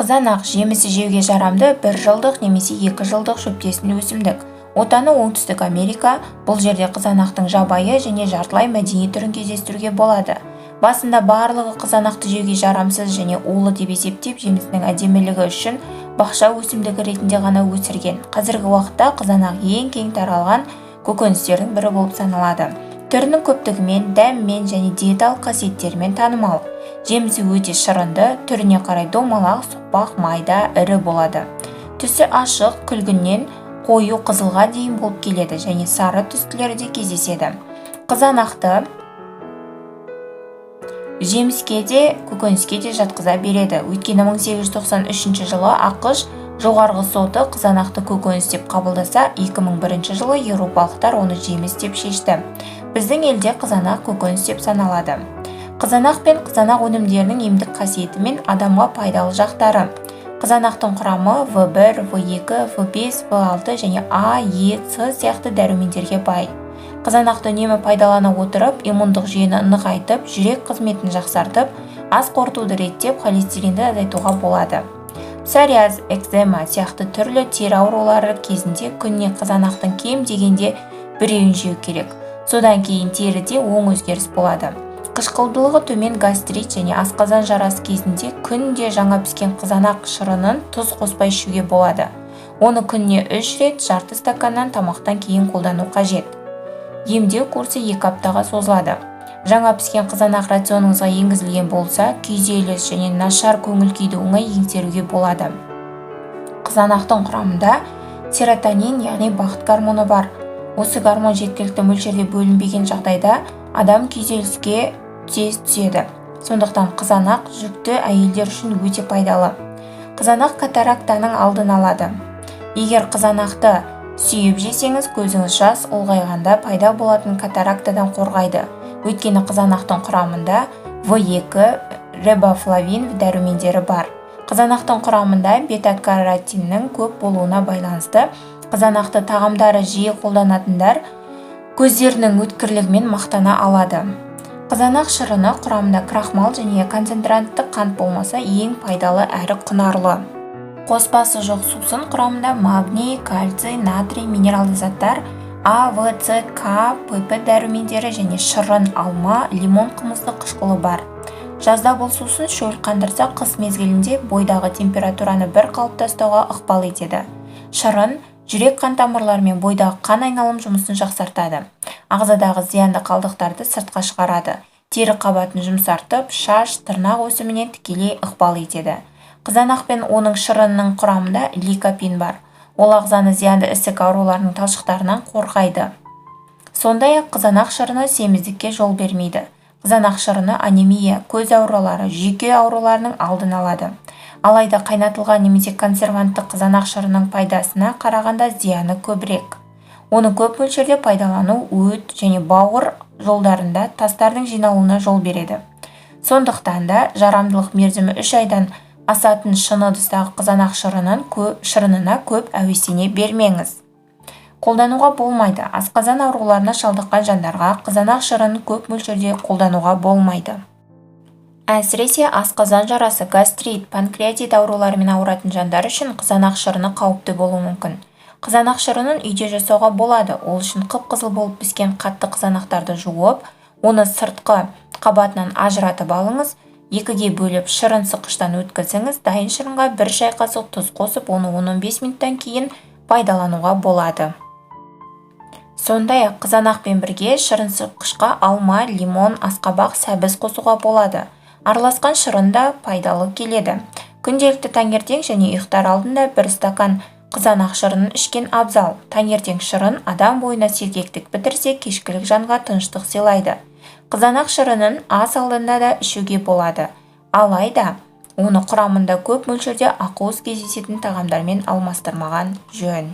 Қызанақ жемісі жеуге жарамды 1 жылдық немесе 2 жылдық шөптесін өсімдік. Отаны Оңтүстік Америка. Бұл жерде қызанақтың жабайы және жартылай мәдени түрін кездестіруге болады. Басында барлығы қызанақты жеуге жарамсыз және улы деп есептеп, жемісінің әдемілігі үшін бақша өсімдігі ретінде ғана өсірген. Қазіргі уақытта қызанақ ең кең таралған көкөністердің бірі болып саналады. Түрінің көптігімен, дәмімен және диеталық қасиеттерімен танымал. Жемісі өте шырынды, түріне қарай домалақ, соқпақ, майда, ірі болады. Түсі ашық, күлгіннен қою қызылға дейін болып келеді және сары түстілері де кездеседі. Қызанақты жеміске де, көкөніске де жатқыза береді. Өйткені 1893 жылы ақш жоғарғы соты қызанақты көкөніс деп қабылдаса, 2001 жылы еуропалықтар оны жеміс деп шешті. Біздің елде қызанақ көкөніс деп саналады. Қызанақ пен қызанақ өнімдерінің емдік қасиеті мен адамға пайдалы жақтары. Қызанақтың құрамы В1, В2, В5, В6 және А, Е, С сияқты дәрумендерге бай. Қызанақты үнемі пайдалана отырып, иммундық жүйені нығайтып, жүрек қызметін жақсартып, ас қорытуды реттеп, холестеринді азайтуға болады. Псориаз, экзема сияқты түрлі тері аурулары кезінде күніне қызанақтың кем дегенде біреуін жеу керек. Содан кейін теріде оң өзгеріс болады. Қышқылдылығы төмен гастрит және асқазан жарасы кезінде күнде жаңа піскен қызанақ шырынын тұз қоспай ішуге болады. Оны күніне 3 рет жарты стаканнан тамақтан кейін қолдану қажет. Емдеу курсы 2 аптаға созылады. Жаңа піскен қызанақ рационыңызға енгізілген болса, күйзеліс және нашар көңіл күйді оңай еңсеруге болады. Қызанақтың құрамында серотонин, яғни бақыт гормоны бар. Осы гормон жеткілікті мөлшерде бөлінбеген жағдайда адам күйзеліске тез түседі. Сондықтан қызанақ жүкті әйелдер үшін өте пайдалы. Қызанақ катарактаның алдын алады. Егер қызанақты сүйіп жесеңіз, көзіңіз жас ұлғайғанда пайда болатын катарактадан қорғайды. Өйткені қызанақтың құрамында В2, рибофлавин дәрумендері бар. Қызанақтың құрамында бета-каротиннің көп болуына байланысты қызанақты тағамдары жиі қолданатындар көздерінің өткірлігімен мақтана алады. Қызанақ шырыны құрамында крахмал және концентрантты қант болмаса ең пайдалы әрі құнарлы. Қоспасы жоқ сусын құрамында магний, кальций, натрий, минералды заттар, А, В, С, К, ПП дәрумендері және шырын, алма, лимон қымызды қышқылы бар. Жазда бұл сусын шөл қандырса, қыс мезгілінде бойдағы температураны бір қалыпта ұстауға ықпал етеді. Шырын жүрек қан тамырлары мен бойдағы қан айналым жұмысын жақсартады. Ағзадағы зиянды қалдықтарды сыртқа шығарады. Тері қабатын жұмсартып, шаш, тырнақ өсіміне тікелей ықпал етеді. Қызанақ пен оның шырынының құрамында ликопин бар. Ол ағзаны зиянды ісік ауруларының талшықтарынан қорғайды. Сондай-ақ қызанақ шырыны семіздікке жол бермейді. Қызанақ шырыны анемия, көз аурулары, жүйке ауруларының алдын алады. Алайда қайнатылған немесе консервантты қызанақ шырының пайдасына қарағанда зияны көбірек. Оны көп мөлшерде пайдалану өт және бауыр жолдарында тастардың жиналуына жол береді. Сондықтан да жарамдылық мерзімі 3 айдан асатын шыны ыдыстағы қызанақ шырынына көп әуестене бермеңіз. Қолдануға болмайды. Асқазан ауруларына шалдыққан жандарға қызанақ шырынын көп мөлшерде қолдануға болмайды. Әсіресе асқазан жарасы, гастрит, панкреатит ауруларымен ауыратын жандар үшін қызанақ шырыны қауіпті болуы мүмкін. Қызанақ шырынын үйде жасауға болады. Ол үшін қып-қызыл болып піскен қатты қызанақтарды жуып, оны сыртқы қабатынан ажыратып алыңыз. 2-ге бөліп шырын сыққыштан өткізіңіз. Дайын шырынға 1 шай қасық тұз қосып, оны 10-15 минуттан кейін пайдалануға болады. Сондай-ақ қызанақпен бірге шырын сыққышқа алма, лимон, асқабақ, сәбіз қосуға болады. Араласқан шырын да пайдалы келеді. Күнделікті таңертең және ұйықтар алдында 1 стакан қызанақ шырынын ішкен абзал. Таңертең шырын адам бойына сергектік бітірсе, кешкілік жанға тыныштық сыйлайды. Қызанақ шырынын ас алдында да ішуге болады. Алайда, оны құрамында көп мөлшерде ақуыз кездесетін тағамдармен алмастырмаған жөн.